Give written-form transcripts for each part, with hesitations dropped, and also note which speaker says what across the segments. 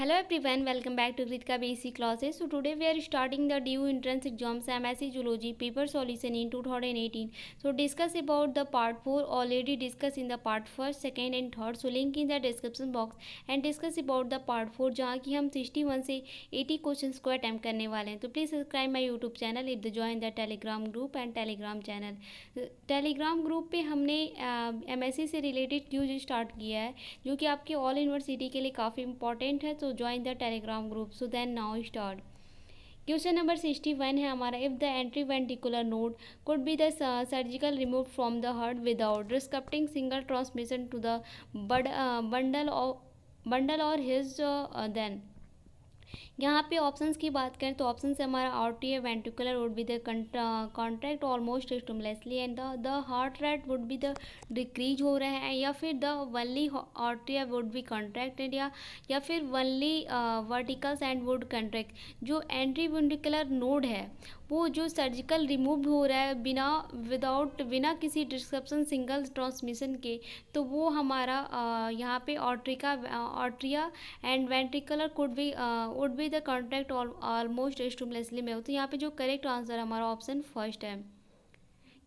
Speaker 1: Hello everyone, welcome back to Kritika Basic Classes. So today we are starting the due entrance exams MSc Zoology paper solution in 2018. So discuss about the part 4 already discussed in the part 1st, 2nd and 3rd. So link in the description box and discuss about the part 4 जहाँ की हम 61 से 80 questions को attempt करने वाले हैं. तो please subscribe my YouTube channel if the join the Telegram group and Telegram channel. Telegram group पे हमने MSc से रिलेटेड क्यूज स्टार्ट किया है जो कि आपके ऑल यूनिवर्सिटी के लिए काफ़ी इंपॉर्टेंट है. तो join the Telegram group. So then now start. Question number 61 है हमारा. If the entry ventricular node could be the surgical remove from the heart without disrupting single transmission to the bundle और His then. यहाँ पे options की बात करें तो option से हमारा artery ventricular would be the contract almost simultaneously and the heart rate would be the decrease हो रहा है, या फिर the only artery would be contracted या फिर only ventricles and would contract. जो एंट्री वेंट्रिकुलर नोड है वो जो सर्जिकल रिमूव हो रहा है बिना किसी डिस्क्रिप्शन सिंगल ट्रांसमिशन के, तो वो हमारा यहाँ पे atria and ventricular would be the contract almost simultaneously में. तो यहाँ पे जो करेक्ट आंसर हमारा ऑप्शन फर्स्ट है.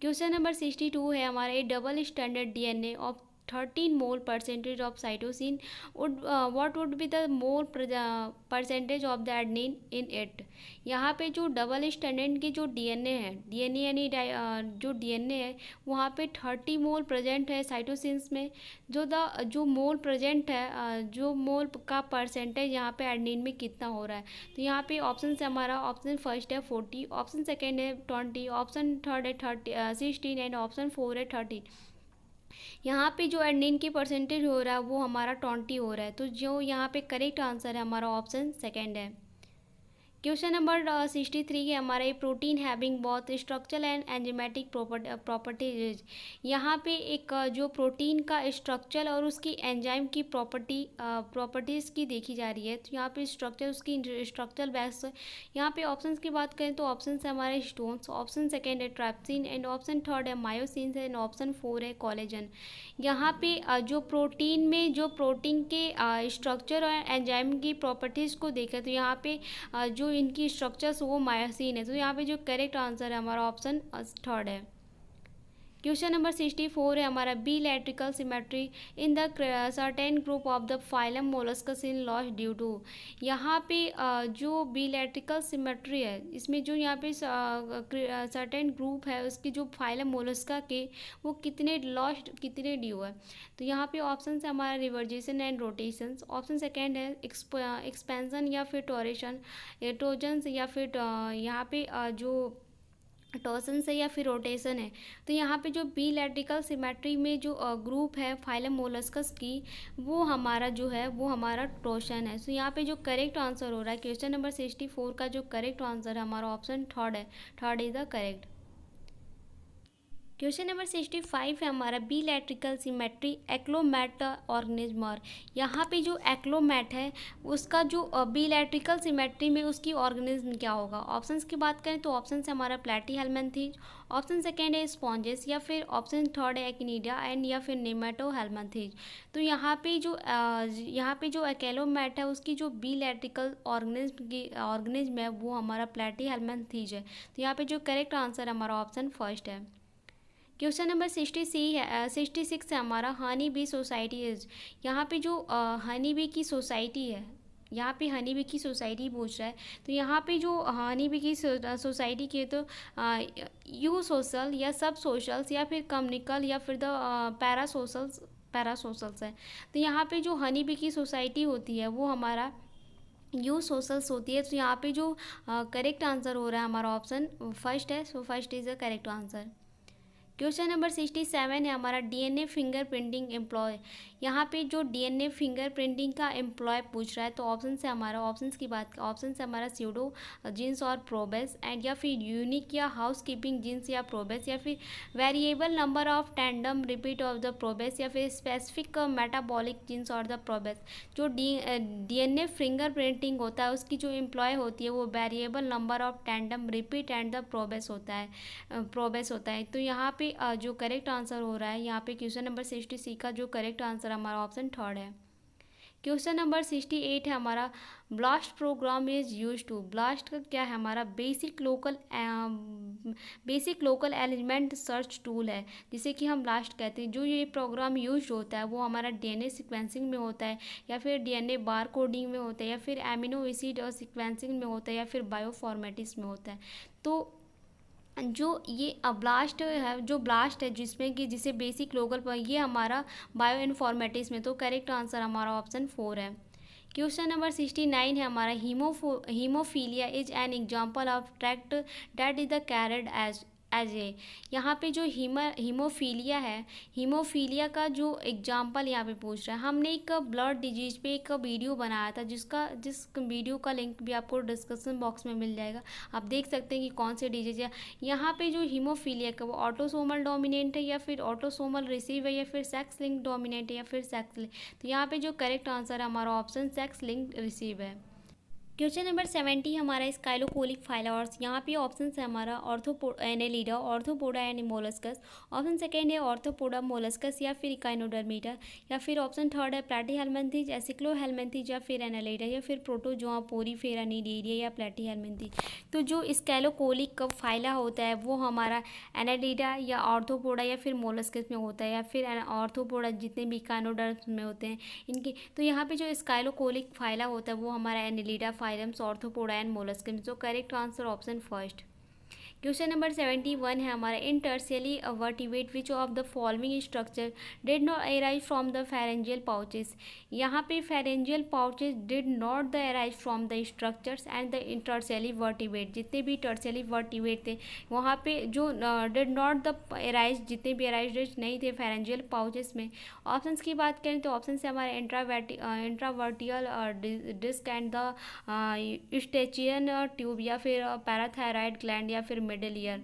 Speaker 1: क्वेश्चन नंबर 62 है हमारा. A double standard DNA of 13 mole percentage of cytosine what would be the mole percentage of the adenine in it. यहाँ पे जो डबल स्टैंडर्ड की जो DNA है, DNA यानी जो DNA है वहाँ पे 30 मोल प्रेजेंट है साइटोसिन्स में. जो मोल प्रेजेंट है, जो मोल का परसेंटेज यहाँ पे एडेनिन में कितना हो रहा है. तो यहाँ पे ऑप्शन से हमारा ऑप्शन फर्स्ट है 40, ऑप्शन सेकेंड है 20, ऑप्शन थर्ड है 16 एंड ऑप्शन 4 है 30. यहाँ पे जो एडेनिन की परसेंटेज हो रहा है वो हमारा 20 हो रहा है. तो जो यहाँ पे करेक्ट आंसर है हमारा ऑप्शन सेकेंड है. क्वेश्चन नंबर 63 है हमारा. Protein having both structural and enzymatic properties. यहाँ पे एक जो प्रोटीन का स्ट्रक्चर और उसकी एंजाइम की प्रॉपर्टीज़ की देखी जा रही है. तो यहाँ पे स्ट्रक्चर उसकी स्ट्रक्चरल बेस. यहाँ पे ऑप्शंस की बात करें तो ऑप्शन है हमारे स्टोन्स, ऑप्शन सेकेंड है ट्राइप्सिन एंड ऑप्शन थर्ड है मायोसिन एंड ऑप्शन 4 है कोलेजन. यहाँ पे जो प्रोटीन के स्ट्रक्चर और एंजाइम की प्रॉपर्टीज़ को देखें तो यहाँ पे जो इनकी स्ट्रक्चर्स वो मायोसिन है. तो यहाँ पे जो करेक्ट आंसर है हमारा ऑप्शन थर्ड है. क्वेश्चन नंबर 64 है हमारा. B electrical symmetry in the certain group of the phylum molluscs in loss due to. यहाँ पे जो बी इलेक्ट्रिकल सिमेट्री है इसमें जो यहाँ पे सर्टेन ग्रुप है उसकी जो फाइलम मोलस्का के वो कितने लॉस्ट कितने ड्यू है. तो यहाँ पे ऑप्शन है हमारा रिवर्जेशन एंड रोटेशन, ऑप्शन सेकेंड है एक्सपेंशन या फिर टोरेशन टोजन्स, या फिर यहाँ पे जो टॉर्सन से या फिर रोटेशन है. तो यहाँ पे जो बी इलेक्ट्रिकल सिमेट्री में जो ग्रुप है फाइलम मोलस्कस की वो हमारा जो है वो हमारा टोर्सन है. तो यहाँ पे जो करेक्ट आंसर हो रहा है क्वेश्चन नंबर 64 का जो करेक्ट आंसर है हमारा ऑप्शन थर्ड है. Third is the correct. Question number 65 है हमारा. B electrical symmetry acoelomate organism. यहाँ पे जो एक्लोमैट है उसका जो बी इलेक्ट्रिकल सिमेट्री में उसकी ऑर्गेनिज्म क्या होगा. ऑप्शंस की बात करें तो ऑप्शन से हमारा प्लेटीहेल्मिन्थेज, ऑप्शन सेकेंड है स्पॉन्जेस, या फिर ऑप्शन थर्ड है एक्निडिया एंड या फिर नेमेटोहेल्मिन्थेज. तो यहाँ पे जो एक्लोमैट है उसकी जो बी इलेक्ट्रिकल ऑर्गेनिज्म है वो हमारा प्लेटीहेल्मिन्थेज है. तो यहाँ पे जो करेक्ट आंसर हमारा ऑप्शन फर्स्ट है. क्वेश्चन नंबर 66 है हमारा. Honey bee society is. यहाँ पे जो हनी बी की सोसाइटी है, यहाँ पे हनी बी की सोसाइटी पूछ रहा है. तो यहाँ पे जो हनी बी की सोसाइटी की है तो यू सोशल या सब सोशल्स या फिर कम्युनिकल या फिर द पैरासोशल्स है. तो यहाँ पे जो हनी बी की सोसाइटी होती है वो हमारा यू सोशल्स होती है. तो यहाँ पे जो करेक्ट आंसर हो रहा है हमारा ऑप्शन फर्स्ट है. So first is the correct answer. Question number 67 है हमारा. DNA fingerprinting employ. यहाँ पे जो DNA फिंगरप्रिंटिंग का एम्प्लॉय पूछ रहा है तो ऑप्शन से हमारा ऑप्शन से हमारा स्यूडो जीन्स और प्रोबेस एंड या फिर यूनिक या हाउस कीपिंग जीन्स या प्रोबेस, या फिर variable number of tandem repeat of the probes, या फिर स्पेसिफिक मेटाबॉलिक जीन्स और द प्रोबेस. जो DNA फिंगरप्रिंटिंग होता है उसकी जो एम्प्लॉय होती है वो variable number of tandem repeat and the probes होता है. तो यहाँ पे जो करेक्ट आंसर हो रहा है यहाँ पे क्वेश्चन नंबर 66 का जो करेक्ट आंसर हमारा ऑप्शन थर्ड है. क्वेश्चन नंबर 68 है हमारा, blast program is use to. Blast का क्या है हमारा, basic local element search tool है, जिसे कि हम ब्लास्ट कहते हैं। जो ये प्रोग्राम यूज होता है वो हमारा डीएनए सीक्वेंसिंग में होता है, या फिर डीएनए बार कोडिंग में होता है, या फिर एमिनो एसिड और सीक्वेंसिंग में होता है, या फिर बायोफॉर्मेटिक्स में होता है। तो जो ये ब्लास्ट है, जो ब्लास्ट है जिसमें कि जिसे बेसिक लोकल पर, ये हमारा बायो इन्फॉर्मेटिक्स में। तो करेक्ट आंसर हमारा ऑप्शन 4 है। क्वेश्चन नंबर 69 है हमारा, haemophilia is an example of tract that is the carried as a. यहाँ पे जो हीमोफीलिया है, हीमोफीलिया का जो एग्जाम्पल यहाँ पे पूछ रहा है। हमने एक ब्लड डिजीज पे एक वीडियो बनाया था, जिस वीडियो का लिंक भी आपको डिस्क्रिप्शन बॉक्स में मिल जाएगा। आप देख सकते हैं कि कौन से डिजीज है। यहाँ पे जो हीमोफीलिया का वो ऑटोसोमल डोमिनेंट है, या फिर ऑटोसोमल रिसीव है, या फिर सेक्स लिंक डोमिनेंट है, या फिर सेक्स लिंक। तो यहाँ पे जो करेक्ट आंसर है हमारा ऑप्शन सेक्स लिंक रिसीव है। क्वेश्चन नंबर 70 हमारा स्काइलोकोलिक फाइला, और यहाँ पे ऑप्शन है हमारा Annelida, arthropoda and molluscs. Option second है ऑर्थोपोडा मोलस्कस, या फिर इकाइनोडर्मीटा, या फिर ऑप्शन थर्ड है प्लैटीहेल्मिन्थेस, एसिक्लोहेल्मिन्थेस, या फिर एनेलिडा, या फिर प्रोटोजोआ पोरीफेरा निडेरिया, या प्लैटीहेल्मिन्थेस। तो जो स्काइलोकोलिक फाइला होता है वो हमारा एनेलिडा या ऑर्थोपोडा या फिर मोलस्कस में होता है, या फिर ऑर्थोपोडा जितने भी इकाइनोडर्म्स में होते हैं इनके। तो यहाँ पे जो स्काइलोकोलिक फाइला होता है वो हमारा Annelida, phylums, Arthropoda and molluscs. So correct answer option first. Question number 71 है हमारा, in tertiary vertebrate which of the following structure did not arise from the pharyngeal pouches. यहाँ पे pharyngeal pouches did not the arise from the structures and the tertiary vertebrate. जितने भी tertiary vertebrate थे वहाँ पे जो डिड नॉट द अराइज, जितने भी अराइज नहीं थे फेरेंजियल पाउचेस में। ऑप्शंस की बात करें तो ऑप्शन से हमारे इंट्रावर्टियल डिस्क एंड द स्टेचियन ट्यूब, या फिर पैराथायराइड ग्लैंड, या फिर मिडिल ईयर।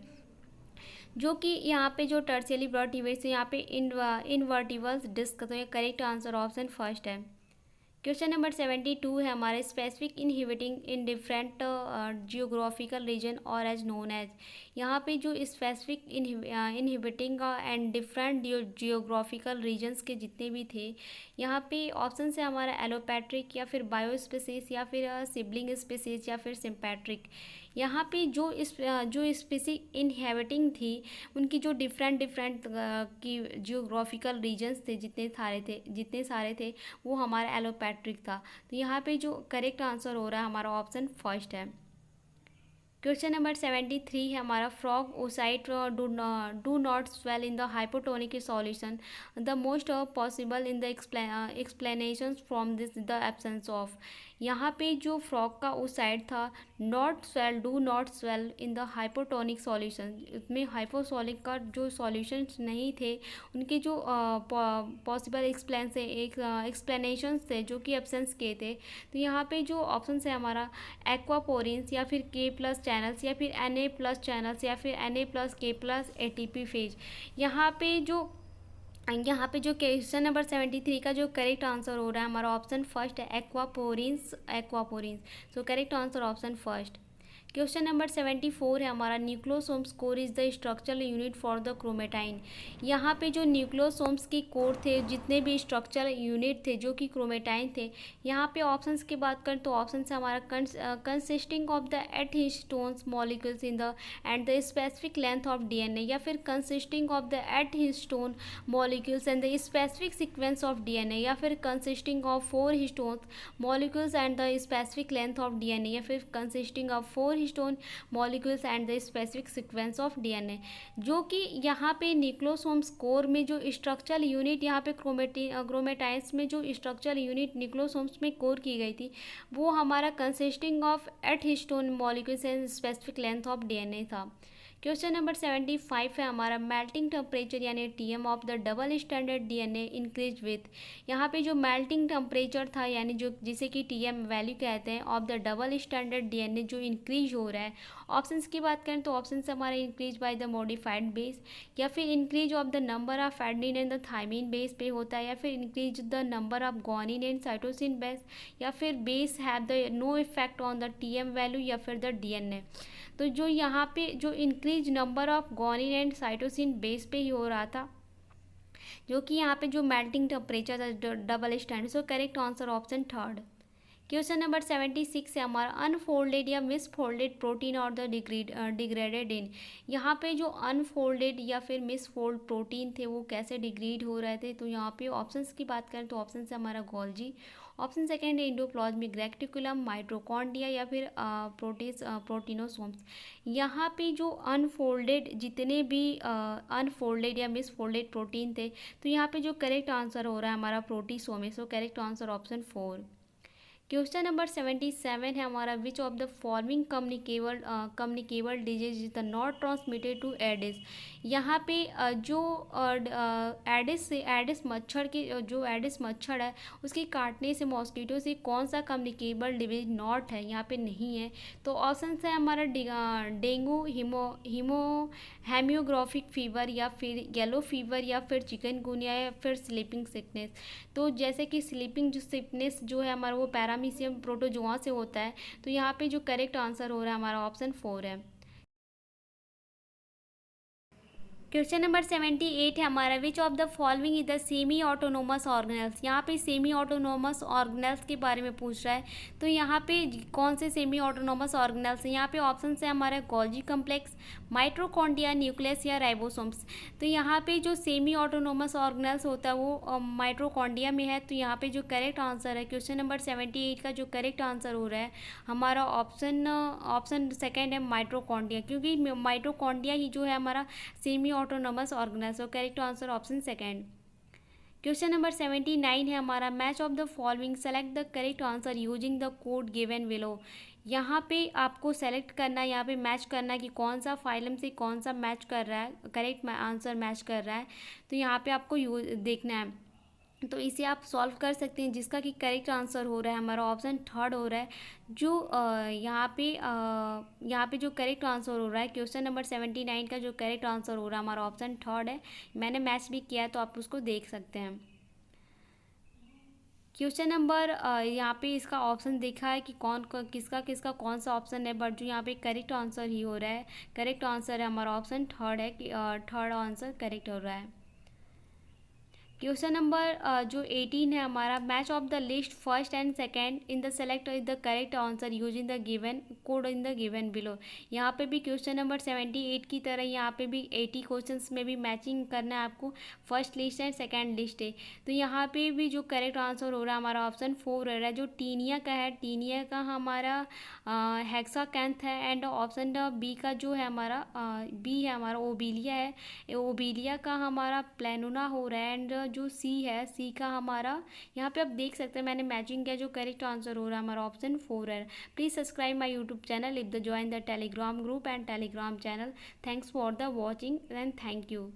Speaker 1: जो कि यहाँ पे जो टर्शियरी वर्टिब्रेट्स है यहाँ पे इनवर्टिबल्स डिस्क। तो ये करेक्ट आंसर ऑप्शन फर्स्ट है। क्वेश्चन नंबर 72 है हमारे, specific inhibiting in different geographical region और एज नोन एज। यहाँ पे जो specific inhibiting and different geographical regions के जितने भी थे, यहाँ पे ऑप्शन है हमारा एलोपैट्रिक, या फिर बायोस्पेसिस, या फिर सिबलिंग स्पेसिस, या फिर सिम्पैट्रिक। यहाँ पे जो स्पेसिफिक इनहेबिटिंग थी उनकी जो डिफरेंट की जियोग्राफिकल रीजन्स थे, जितने सारे थे वो हमारा एलोपैट्रिक था। तो यहाँ पे जो करेक्ट आंसर हो रहा है हमारा ऑप्शन फर्स्ट है। क्वेश्चन नंबर 73 है हमारा, frog oocyte do not swell in the hypotonic solution, the most possible in the explanation from this the absence of. यहाँ पे जो फ्रॉग का ओसाइट था, do not swell in the hypotonic solution, उसमें हाइपोसोलिक का जो सॉल्यूशंस नहीं थे उनके जो पॉसिबल एक्सप्लेनेशंस थे जो कि एब्सेंस के थे। तो यहाँ पे जो ऑप्शन है हमारा एक्वापोरिन्स, या फिर K+ चैनल्स, या फिर Na+ चैनल्स, या फिर Na+K+ ATP फेज। यहाँ पे जो क्वेश्चन नंबर 73 का जो करेक्ट आंसर हो रहा है हमारा ऑप्शन फर्स्ट है, एक्वापोरिन्स। सो correct answer option first. Question number 74 है हमारा, nucleosomes core is the structural unit for the क्रोमेटाइन। यहाँ पे जो न्यूक्लियोसोम्स की कोर थे, जितने भी स्ट्रक्चरल यूनिट थे जो कि क्रोमेटाइन थे, यहाँ पे ऑप्शंस की बात करें तो ऑप्शन से हमारा consisting of the 8 histones molecules in the end the specific length of DNA, या फिर consisting of the 8 histone molecules and the specific sequence of DNA, या फिर consisting of 4 histones molecules and the specific length of DNA, या फिर consisting of 4 histone molecules and the specific sequence of DNA। जो कि यहाँ पे nucleosomes core में जो स्ट्रक्चरल यूनिट, यहाँ पे क्रोमेटाइन्स में जो स्ट्रक्चरल यूनिट न्यूक्लियोसोम्स में कोर की गई थी वो हमारा consisting of 8 histone molecules and specific length of DNA था। क्वेश्चन नंबर 75 है हमारा, मेल्टिंग टेम्परेचर यानी TM of the double standard DNA increase with. यहाँ पे जो मेल्टिंग टेम्परेचर था यानी जो जिसे कि TM वैल्यू कहते हैं of the double standard DNA जो इंक्रीज हो रहा है। ऑप्शंस की बात करें तो ऑप्शन से हमारा increase by the modified base, या फिर increase of the number of adenine and the thymine base पे होता है, या फिर increase the number of guanine and cytosine base, या फिर base have the no effect on the TM value, या फिर द DNA। तो जो यहाँ पे जो increase number of guanine and cytosine base पे ही हो रहा था, जो कि यहाँ पे जो मेल्टिंग टेम्परेचर डबल स्टैंडर्ड। सो correct answer option third. Question number 76 है हमारा, अनफोल्डेड या मिसफोल्डेड प्रोटीन और द डिग्रेडेड इन। यहाँ पे जो अनफोल्डेड या फिर मिसफोल्ड प्रोटीन थे वो कैसे डिग्रेड हो रहे थे, तो यहाँ पे ऑप्शंस की बात करें तो ऑप्शन है हमारा गोल्जी, ऑप्शन सेकेंड है इंडोप्लाज्मिक रेक्टिकुलम, माइटोकॉन्ड्रिया या फिर प्रोटीनोसोम्स। यहाँ पे जो अनफोल्डेड जितने भी अनफोल्डेड या मिसफोल्डेड प्रोटीन थे, तो यहाँ पे जो करेक्ट आंसर हो रहा है हमारा प्रोटीसोम है। So correct answer option 4। Question number 77 है हमारा, which of the following communicable disease is the not transmitted to Aedes. यहाँ पे जो एडिस मच्छर के जो एडिस मच्छर है उसके काटने से मॉस्किटो से कौन सा कम्युनिकेबल डिजीज नॉट है, यहाँ पे नहीं है। तो ऑप्शन है हमारा डेंगू, हेमियोग्राफिक फीवर या फिर येलो फीवर या फिर चिकनगुनिया या फिर स्लीपिंग सिकनेस। तो जैसे कि स्लीपिंग जो सिकनेस जो है हमारा वो पैरामीशियम प्रोटोजोआ से होता है। तो यहाँ पे जो करेक्ट आंसर हो रहा है हमारा ऑप्शन 4 है। क्वेश्चन नंबर 78 है हमारा, which of the following is the semi autonomous organelles. यहाँ पे सेमी ऑटोनोमस ऑर्गेनल्स के बारे में पूछ रहा है। तो यहाँ पे कौन से सेमी ऑटोनोमस ऑर्गेनल्स हैं, यहाँ पे ऑप्शन है हमारा गोल्जी कम्प्लेक्स, माइटोकॉन्ड्रिया, न्यूक्लियस या राइबोसोम्स। तो यहाँ पे जो सेमी ऑटोनोमस ऑर्गेनल्स होता है वो माइटोकॉन्ड्रिया में है। तो यहाँ पे जो करेक्ट आंसर है क्वेश्चन नंबर 78 का जो करेक्ट आंसर हो रहा है हमारा ऑप्शन सेकेंड है माइटोकॉन्ड्रिया, क्योंकि माइटोकॉन्ड्रिया ही जो है हमारा सेमी ऑटोनोमस ऑर्गेनल। सो correct answer option second. Question number 79 है हमारा, match of the following, select the correct answer using the code given below. यहाँ पे आपको सेलेक्ट करना है, यहाँ पे मैच करना है कि कौन सा फाइलम से कौन सा मैच कर रहा है, करेक्ट आंसर मैच कर रहा है। तो यहाँ पे आपको देखना है, तो इसे आप सॉल्व कर सकते हैं, जिसका कि करेक्ट आंसर हो रहा है हमारा ऑप्शन थर्ड हो रहा है। जो यहाँ पे जो करेक्ट आंसर हो रहा है क्वेश्चन नंबर 79 का जो करेक्ट आंसर हो रहा है हमारा ऑप्शन थर्ड है। मैंने मैच भी किया है तो आप उसको देख सकते हैं। क्वेश्चन नंबर यहाँ पे इसका ऑप्शन देखा है कि कौन किसका किसका कौन सा ऑप्शन है, बट जो यहाँ पे करेक्ट आंसर ही हो रहा है, करेक्ट आंसर है हमारा ऑप्शन थर्ड है कि थर्ड आंसर करेक्ट हो रहा है। क्वेश्चन नंबर जो 18 है हमारा, match of the list first and second in the select is the correct answer using the given code in the given below. यहाँ पे भी क्वेश्चन नंबर 78 की तरह यहाँ पे भी 80 क्वेश्चंस में भी मैचिंग करना है आपको, first list and second list है। तो यहाँ पे भी जो करेक्ट आंसर हो रहा है हमारा ऑप्शन 4 रह रहा है। जो टीनिया का है, टीनिया का हमारा हेक्साकैंथ है, एंड ऑप्शन बी का जो है हमारा बी है हमारा ओबिलिया है, ओबिलिया का हमारा प्लेनुना हो रहा है, एंड जो सी है, सी का हमारा यहाँ पे आप देख सकते हैं मैंने मैचिंग किया, जो करेक्ट आंसर हो रहा है हमारा ऑप्शन 4 है। Please subscribe my YouTube channel, if the join the Telegram group and Telegram channel. Thanks for the watching and thank you.